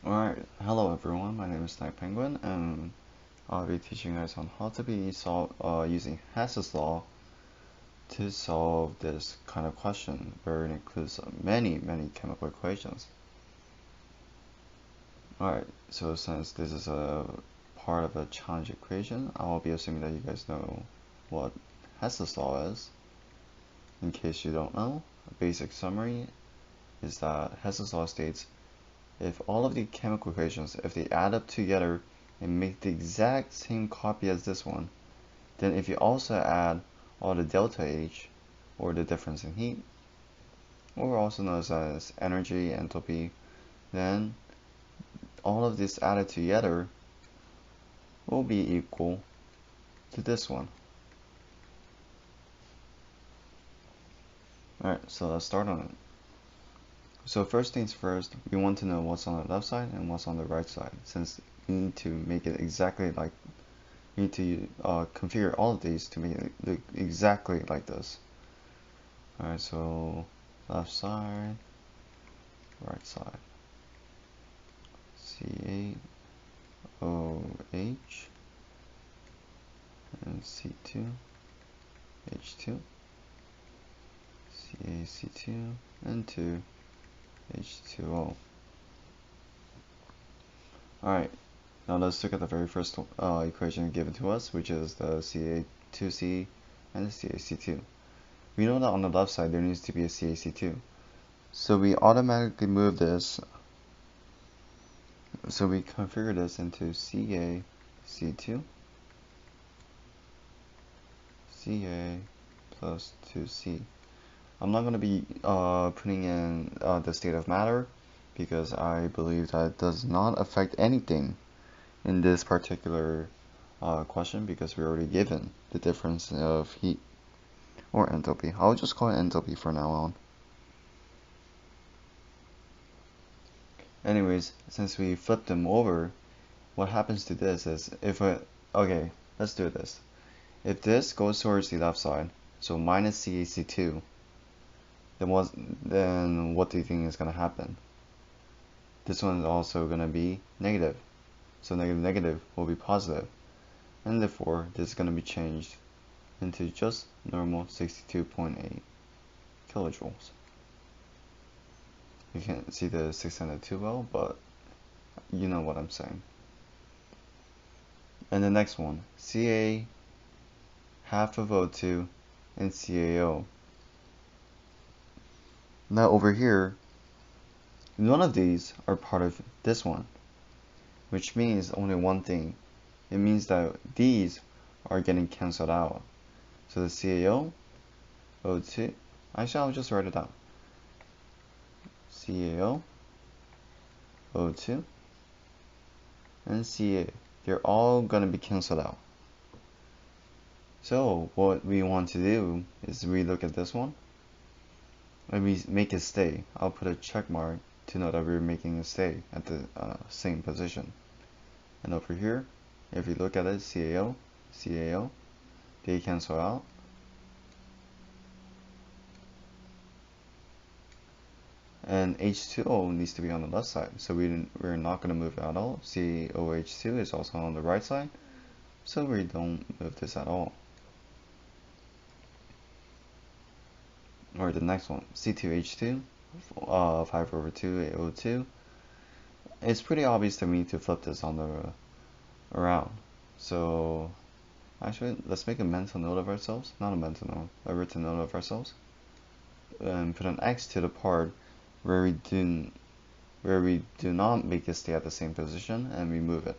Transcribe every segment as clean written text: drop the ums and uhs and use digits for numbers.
Alright, hello everyone, my name is Night Penguin, and I'll be teaching you guys on how to be using Hess's law to solve this kind of question, where it includes many chemical equations. Alright, so since this is a part of a challenge equation, I'll be assuming that you guys know what Hess's law is. In case you don't know, a basic summary is that Hess's law states if all of the chemical equations, if they add up together and make the exact same copy as this one, then if you also add all the delta H, or the difference in heat, or also known as energy, enthalpy, then all of this added together will be equal to this one. Alright, so let's start on it. So first things first, we want to know what's on the left side and what's on the right side, since we need to make it exactly like, we need to configure all of these to make it look exactly like this. Alright, so left side, right side, C8OH and C2H2, CaC2 and 2H2O. Alright, now let's look at the very first equation given to us, which is the Ca2C and the CaC2. We know that on the left side there needs to be a CaC2. So we automatically move this, so we configure this into CaC2, Ca plus 2C. I'm not going to be putting in the state of matter, because I believe that it does not affect anything in this particular question, because we're already given the difference of heat or enthalpy. I'll just call it enthalpy for now on. Anyways, since we flip them over, what happens to this is, okay, let's do this. If this goes towards the left side, so minus CaC2, then what do you think is going to happen? This one is also going to be negative. So negative will be positive. And therefore, this is going to be changed into just normal 62.8 kilojoules. You can't see the 602 well, but you know what I'm saying. And the next one, Ca half of O2 and CaO. Now over here, none of these are part of this one, which means only one thing. It means that these are getting cancelled out. So the CaO, O2, actually I'll just write it out. CaO, O2, and Ca, they're all going to be cancelled out. So what we want to do is we look at this one, and we make it stay. I'll put a check mark to know that we're making it stay at the same position. And over here, if you look at it, CaO, they cancel out. And H2O needs to be on the left side, so we're not going to move it at all. COH2 is also on the right side, so we don't move this at all. Or the next one, C2H2, 5/2 O2. It's pretty obvious to me to flip this on the around. So actually, let's make a mental note of ourselves, not a mental note, a written note of ourselves, and put an X to the part where we do not make it stay at the same position, and we move it.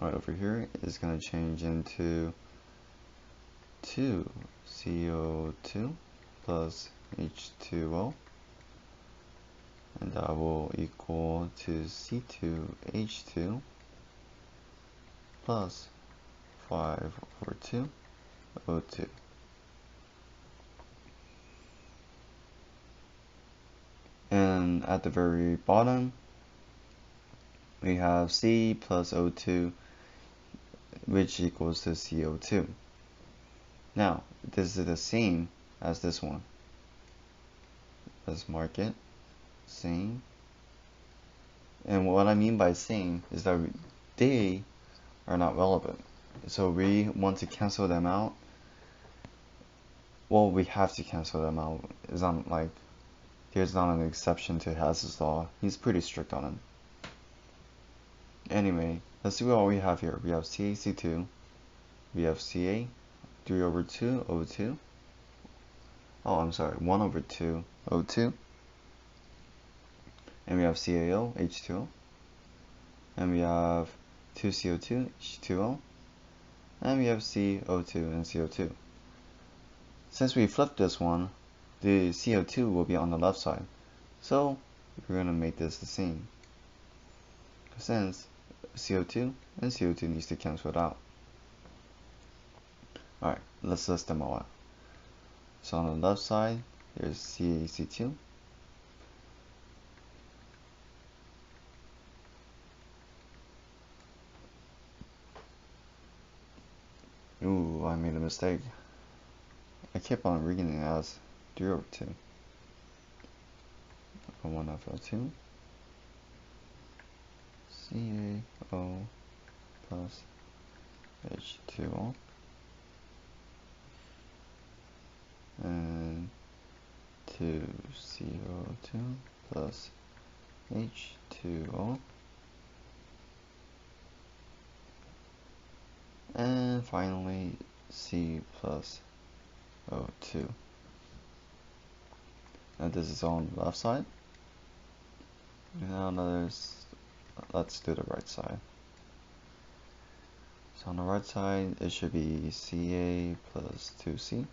Right over here is going to change into 2CO2 plus H2O, and that will equal to C2H2 plus 5/2 O2. And at the very bottom, we have C plus O2, which equals to CO2. Now, this is the same as this one. Let's mark it, same And what I mean by same is that they are not relevant. So we want to cancel them out. Well, we have to cancel them out. It's not like there's not an exception to Hess's law. He's pretty strict on it. Anyway, let's see what we have here. We have CaC2. We have Ca 3 over 2 O2. Oh, I'm sorry, 1 over 2 O2. And we have CaO H2O. And we have 2CO2 H2O. And we have CO2 and CO2. Since we flipped this one, the CO2 will be on the left side. So we're going to make this the same. Since CO2 and CO2 needs to cancel it out. Alright, let's list them all out. So on the left side, there's CaC2. Ooh, I made a mistake. I kept on reading it as 3 over 2. 1 over 2. CaO plus H2O. And 2CO2 plus H2O. And finally, C plus O2. Now this is on the left side. Now let's do the right side. So on the right side, it should be Ca plus 2C.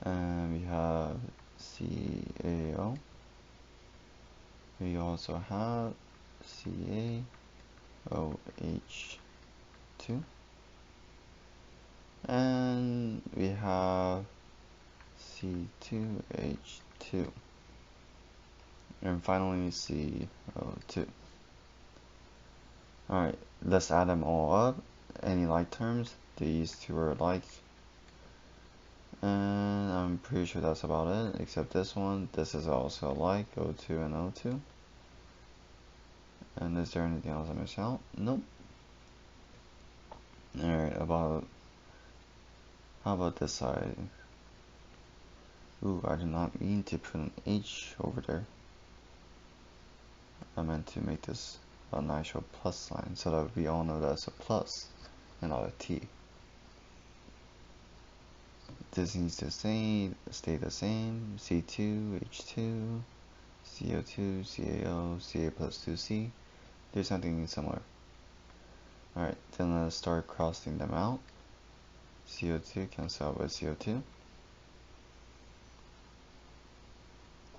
And we have CaO. We also have CaOH2. And we have C2H2. And finally CO2. Alright, let's add them all up. Any like terms? These two are like. And I'm pretty sure that's about it, except this one. This is also like O2 and O2. And is there anything else I missed out? Nope. Alright, how about this side? Ooh, I did not mean to put an H over there. I meant to make this an actual plus sign so that we all know that's a plus and not a T. This needs to stay the same. C2, H2, CO2, CaO, Ca plus 2C. There's something similar. Alright, then let's start crossing them out. CO2 cancel out with CO2.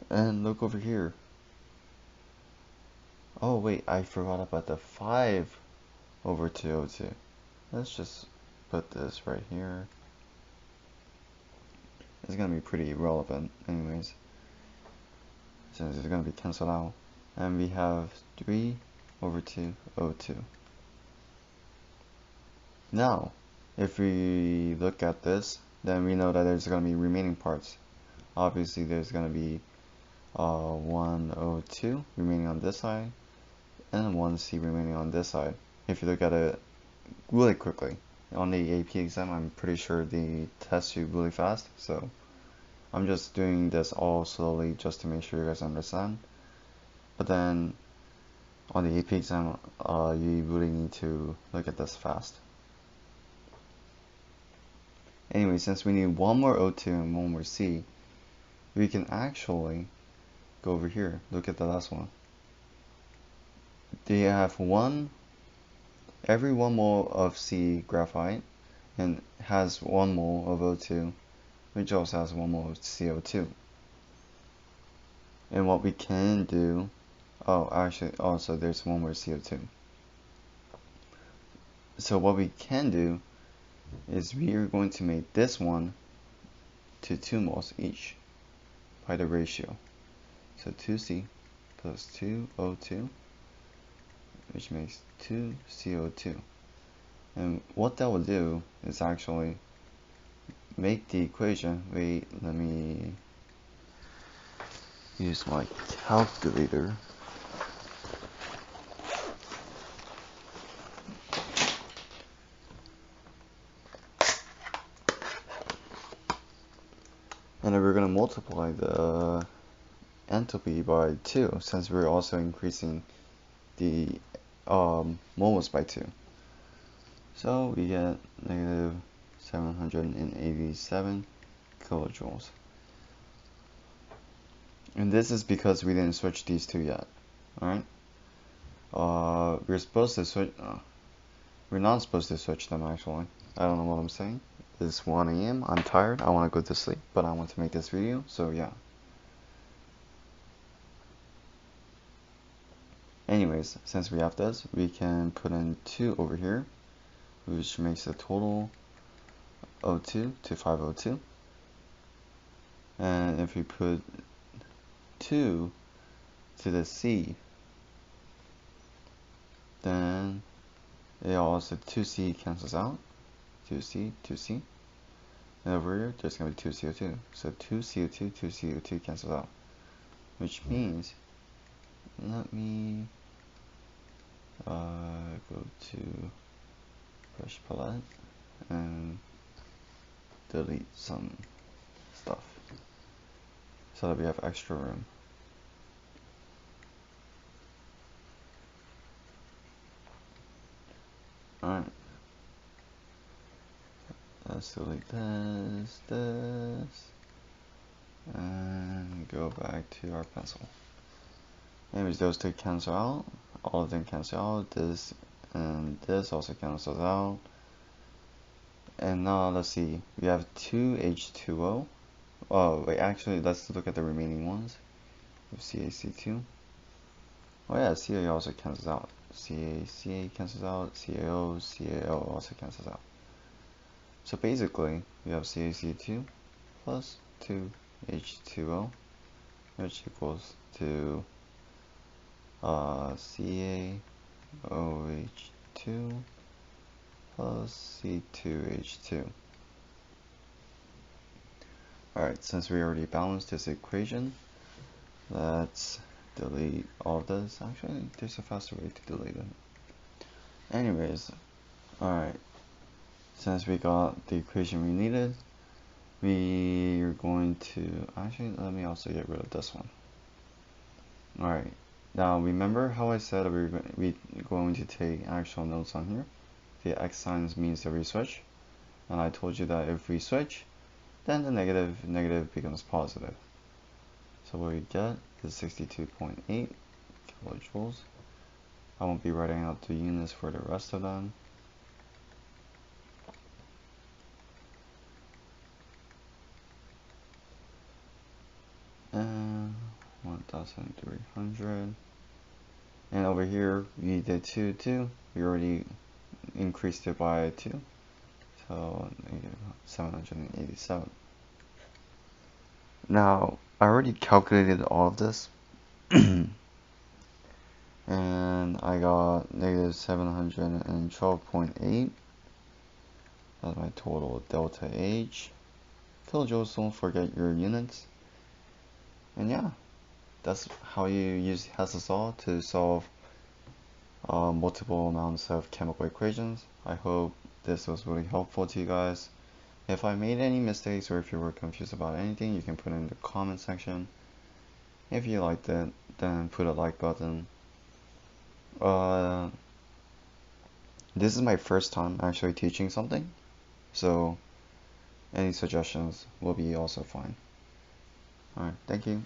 And look over here. Oh wait, I forgot about the 5 over 2 O2. Let's just put this right here. It's gonna be pretty irrelevant anyways, since it's gonna be cancelled out. And we have 3 over 2 O2. Now, if we look at this, then we know that there's gonna be remaining parts. Obviously there's gonna be 1 O2 remaining on this side, and 1 C remaining on this side. If you look at it really quickly, on the AP exam, I'm pretty sure they test you really fast, so I'm just doing this all slowly just to make sure you guys understand. But then on the AP exam, you really need to look at this fast. Anyway, since we need 1 more O2 and 1 more C, we can actually go over here. Look at the last one. They have every 1 mole of C graphite and has 1 mole of O2, which also has 1 mole of CO2. And what we can do, actually also there's 1 more CO2. So what we can do is we are going to make this one to 2 moles each by the ratio. So 2C plus 2 O2, which makes 2 CO2. And what that will do is actually make the equation. Wait, let me use my calculator. we're going to multiply the enthalpy by 2, since we're also increasing the moles by 2. So we get negative 787 kilojoules. And this is because we didn't switch these two yet. Alright? We're supposed to switch. We're not supposed to switch them, actually. I don't know what I'm saying. It's 1 AM. I'm tired. I want to go to sleep, but I want to make this video, so yeah. Anyways, since we have this, we can put in 2 over here, which makes a total of 2 to 502. And if we put 2 to the C, then it also 2C cancels out. 2C, 2C. And over here, there's going to be 2 CO2. So 2 CO2, 2 CO2 cancels out. Which means, let me go to brush palette and delete some stuff so that we have extra room. Alright. Let's delete this, and go back to our pencil. Anyways, those two cancel out. All of them cancel out. This and this also cancels out. And now let's see. We have 2 H2O. Oh wait, actually let's look at the remaining ones. CaC2. Oh yeah, Ca also cancels out. Ca cancels out. CaO also cancels out. So basically, we have CaC2 plus 2H2O, which equals to CaOH2 plus C2H2. Alright, since we already balanced this equation, let's delete all of this. Actually, there's a faster way to delete it. Anyways, alright. Since we got the equation we needed, we are going to, actually let me also get rid of this one. Alright, now remember how I said we're going to take actual notes on here? The X signs means that we switch, and I told you that if we switch, then the negative becomes positive. So what we get is 62.8 kilojoules. I won't be writing out the units for the rest of them. And 1,300. And over here we did 2. We already increased it by 2, so 787. Now I already calculated all of this, and I got negative 712.8. That's my total delta H. Kilojoules, don't forget your units. And yeah, that's how you use Hess law to solve multiple amounts of chemical equations. I hope this was really helpful to you guys. If I made any mistakes or if you were confused about anything, you can put it in the comment section. If you liked it, then put a like button. This is my first time actually teaching something, so any suggestions will be also fine. Alright, thank you.